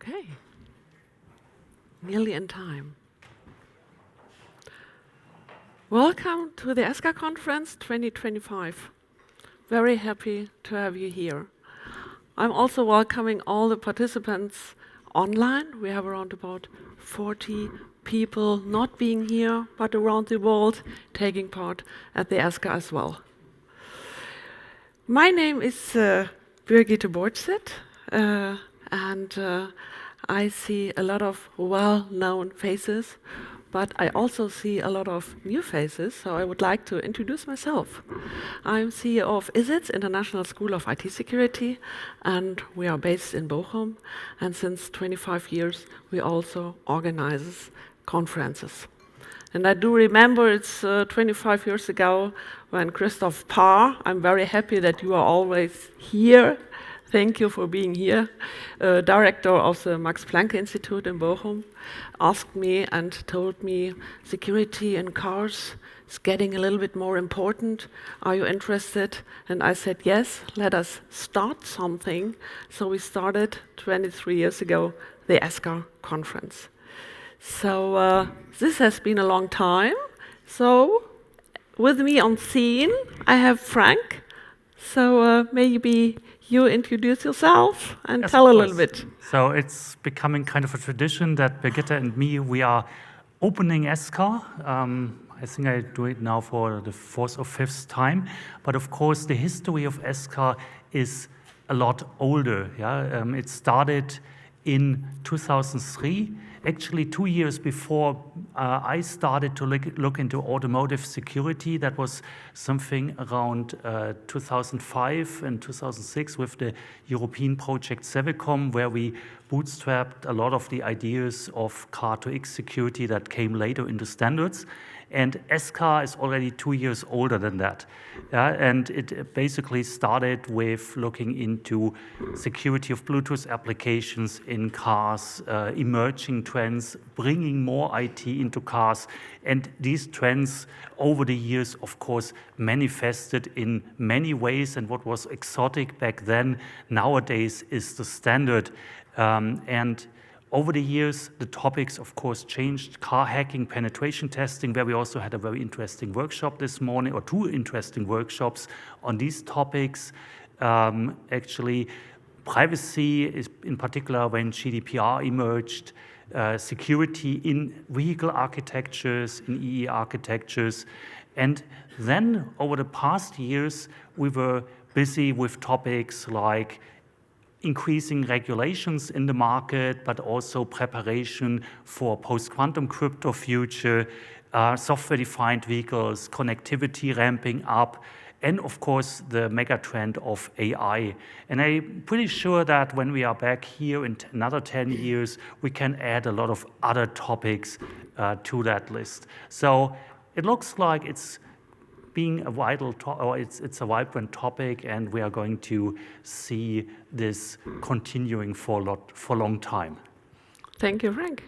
Okay, nearly in time. Welcome to the escar Conference 2025. Very happy to have you here. I'm also welcoming all the participants online. We have around about 40 people not being here, but around the world taking part at the escar as well. My name is Birgitte Baardseth, and I see a lot of well-known faces, but I also see a lot of new faces, so I would like to introduce myself. I'm CEO of ISIT's International School of IT Security, and we are based in Bochum, and since 25 years we also organize conferences. And I do remember it's 25 years ago when Christoph Paar, I'm very happy that you are always here. Thank you for being here. Director of the Max Planck Institute in Bochum asked me and told me security in cars is getting a little bit more important. Are you interested? And I said, yes, let us start something. So we started 23 years ago the escar conference. So this has been a long time. So with me on scene, I have Frank. So maybe you introduce yourself and Yes, tell a little bit. So it's becoming kind of a tradition that Birgitte and me, we are opening escar. I think I do it now for the fourth or fifth time. But of course, the history of escar is a lot older. Yeah? It started in 2003. Actually, 2 years before I started to look into automotive security. That was something around 2005 and 2006 with the European project Cevicom, where we bootstrapped a lot of the ideas of Car2X security that came later into standards. And escar is already 2 years older than that. And it basically started with looking into security of Bluetooth applications in cars, emerging trends, bringing more IT into cars. And these trends over the years, of course, manifested in many ways. And what was exotic back then, nowadays is the standard. And over the years, the topics, of course, changed. Car hacking, penetration testing, where we also had a very interesting workshop this morning, or 2 interesting workshops on these topics. Actually, privacy is in particular when GDPR emerged, security in vehicle architectures, in EE architectures. And then over the past years, we were busy with topics like increasing regulations in the market, but also preparation for post-quantum crypto future, software-defined vehicles, connectivity ramping up, and of course the mega trend of AI. And I'm pretty sure that when we are back here in another 10 years, we can add a lot of other topics to that list. So it looks like it's being a vital it's a vibrant topic, and we are going to see this continuing for a long time. Thank you, Frank.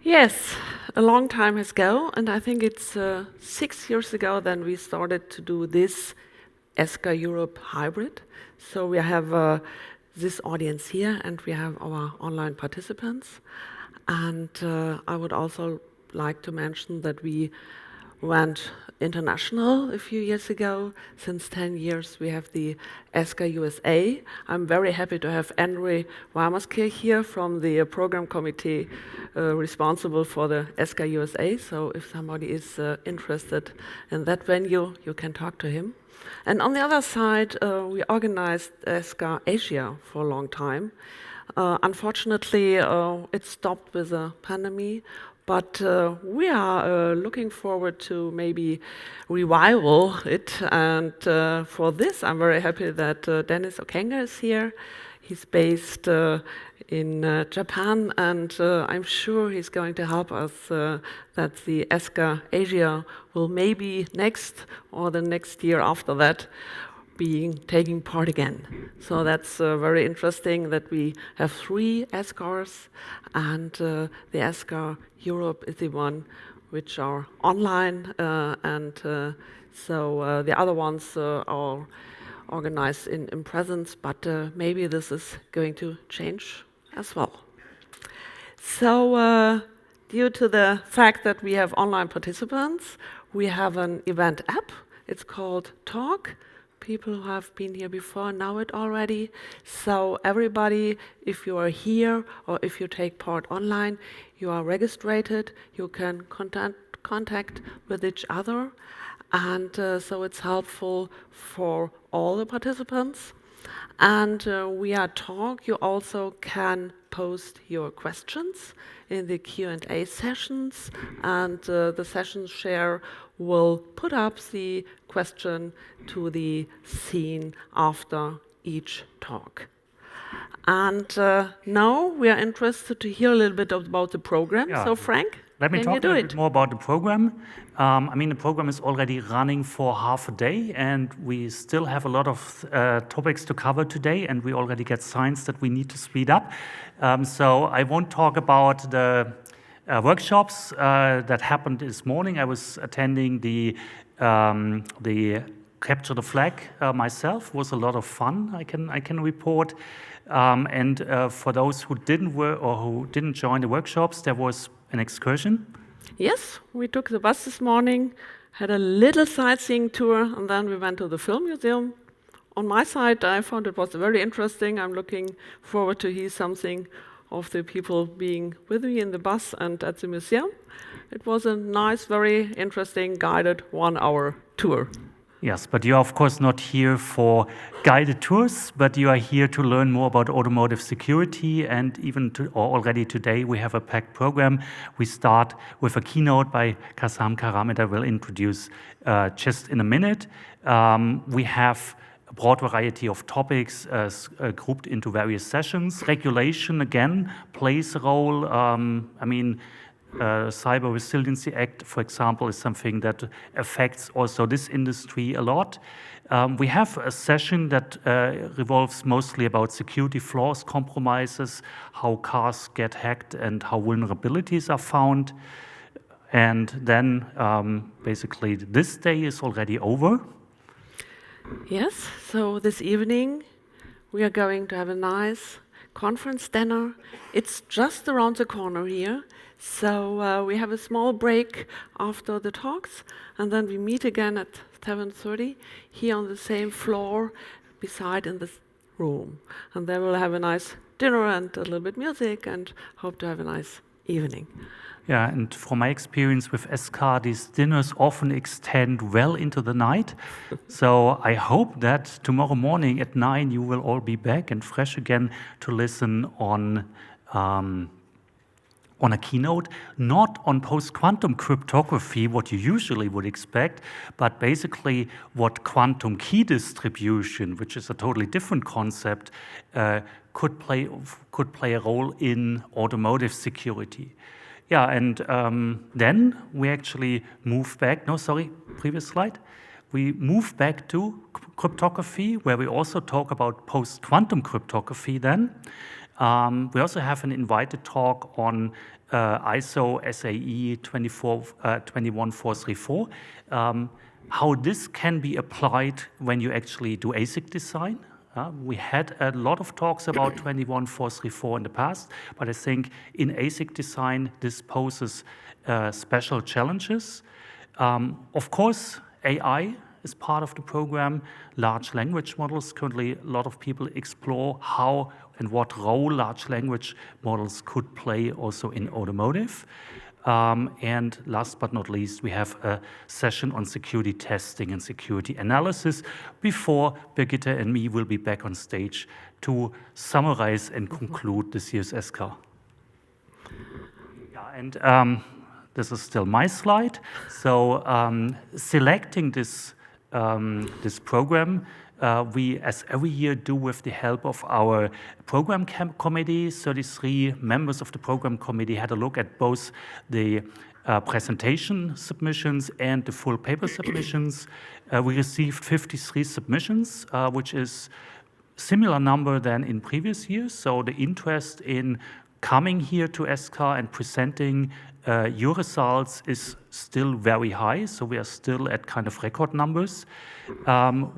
Yes, a long time has gone, and I think it's 6 years ago then we started to do this escar Europe hybrid. So we have this audience here, and we have our online participants. And I would also like to mention that we went international a few years ago. Since 10 years, we have the escar USA. I'm very happy to have Andre Warmerskirch here from the program committee responsible for the escar USA. So if somebody is interested in that venue, you can talk to him. And on the other side, we organized escar Asia for a long time. Unfortunately, it stopped with the pandemic. But we are looking forward to maybe revival it. And for this, I'm very happy that Dennis Okenga is here. He's based in Japan, and I'm sure he's going to help us that the escar Asia will maybe next or the next year after that taking part again. So that's very interesting that we have 3 escars, and the escar Europe is the one which are online, and so the other ones are organized in presence, but maybe this is going to change as well. So, due to the fact that we have online participants, we have an event app. It's called Talk. People who have been here before know it already. So everybody, if you are here or if you take part online, you are registered. You can contact with each other. And so it's helpful for all the participants. And via Talk, you also can post your questions in the Q&A sessions, and the session share will put up the question to the scene after each talk. And now we are interested to hear a little bit about the program. Yeah. So Frank, Let me can talk you a do little it? bit more about the program. I mean, the program is already running for half a day, and we still have a lot of topics to cover today, and we already get signs that we need to speed up. So I won't talk about the workshops that happened this morning. I was attending the Capture the Flag myself. It was a lot of fun, I can report. And for those who didn't join the workshops, there was an excursion. Yes, we took the bus this morning, had a little sightseeing tour, and then we went to the film museum. On my side, I found it was very interesting. I'm looking forward to hear something of the people being with me in the bus and at the museum. It was a nice, very interesting, guided 1-hour tour. Yes, but you are of course not here for guided tours, but you are here to learn more about automotive security, and already today we have a packed program. We start with a keynote by Kasam Karam, and I will introduce just in a minute. We have a broad variety of topics grouped into various sessions. Regulation, again, plays a role. Cyber Resiliency Act, for example, is something that affects also this industry a lot. We have a session that revolves mostly about security flaws, compromises, how cars get hacked and how vulnerabilities are found. And then basically this day is already over. Yes, so this evening we are going to have a nice conference dinner. It's just around the corner here. So we have a small break after the talks, and then we meet again at 7:30 here on the same floor beside in this room. And then we'll have a nice dinner and a little bit music, and hope to have a nice evening. Yeah, and from my experience with escar, these dinners often extend well into the night. So I hope that tomorrow morning at 9 you will all be back and fresh again to listen on a keynote, not on post-quantum cryptography, what you usually would expect, but basically what quantum key distribution, which is a totally different concept, could play a role in automotive security. Yeah, and then we actually move back. No, sorry, previous slide. We move back to cryptography, where we also talk about post-quantum cryptography then. We also have an invited talk on ISO SAE 21434, how this can be applied when you actually do ASIC design. We had a lot of talks about 21434 in the past, but I think in ASIC design, this poses special challenges. Of course, AI is part of the program. Large language models, currently a lot of people explore how and what role large language models could play also in automotive. And last but not least, we have a session on security testing and security analysis before Birgitte and me will be back on stage to summarize and conclude this year's escar. Yeah, and this is still my slide. So selecting this program, we, as every year, do with the help of our program committee. 33 members of the program committee had a look at both the presentation submissions and the full paper submissions. We received 53 submissions, which is similar number than in previous years. So the interest in coming here to escar and presenting your results is still very high. So we are still at kind of record numbers.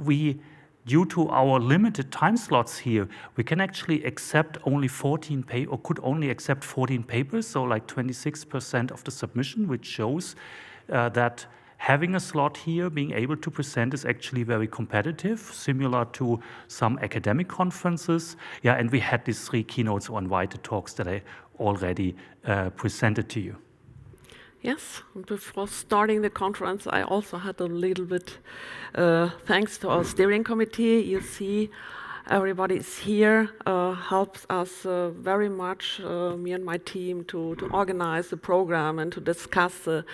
We due to our limited time slots here, we can actually accept only 14 or could only accept 14 papers, so like 26% of the submission, which shows that having a slot here, being able to present is actually very competitive, similar to some academic conferences. Yeah, and we had these 3 keynotes or invited talks that I already presented to you. Yes, before starting the conference, I also had a little bit thanks to our steering committee. You see, everybody is here, helps us very much, me and my team, to organize the program and to discuss the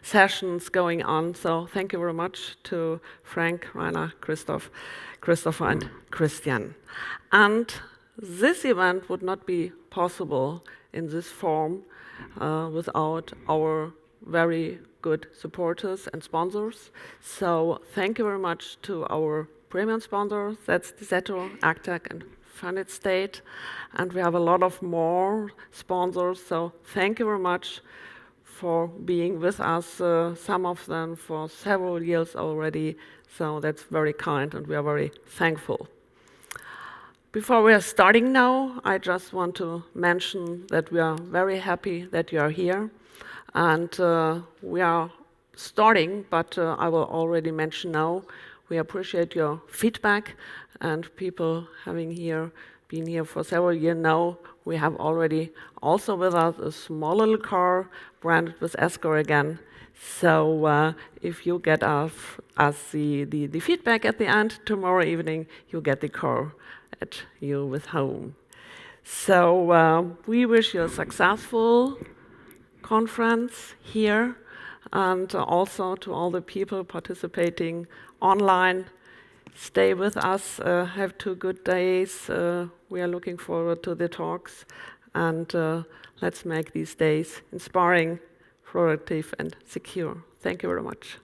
sessions going on. So thank you very much to Frank, Rainer, Christopher, and Christian. And this event would not be possible in this form without our very good supporters and sponsors. So thank you very much to our premium sponsors, that's Dizetto, Actec, and Funded State. And we have a lot of more sponsors, so thank you very much for being with us, some of them for several years already. So that's very kind, and we are very thankful. Before we are starting now, I just want to mention that we are very happy that you are here. And we are starting, but I will already mention now, we appreciate your feedback and people having been here for several years now. We have already also with us a small little car branded with escar again. So if you get us the feedback at the end, tomorrow evening, you get the car at you with home. So we wish you a successful conference here, and also to all the people participating online. Stay with us, have 2 good days. We are looking forward to the talks, and let's make these days inspiring, productive, and secure. Thank you very much.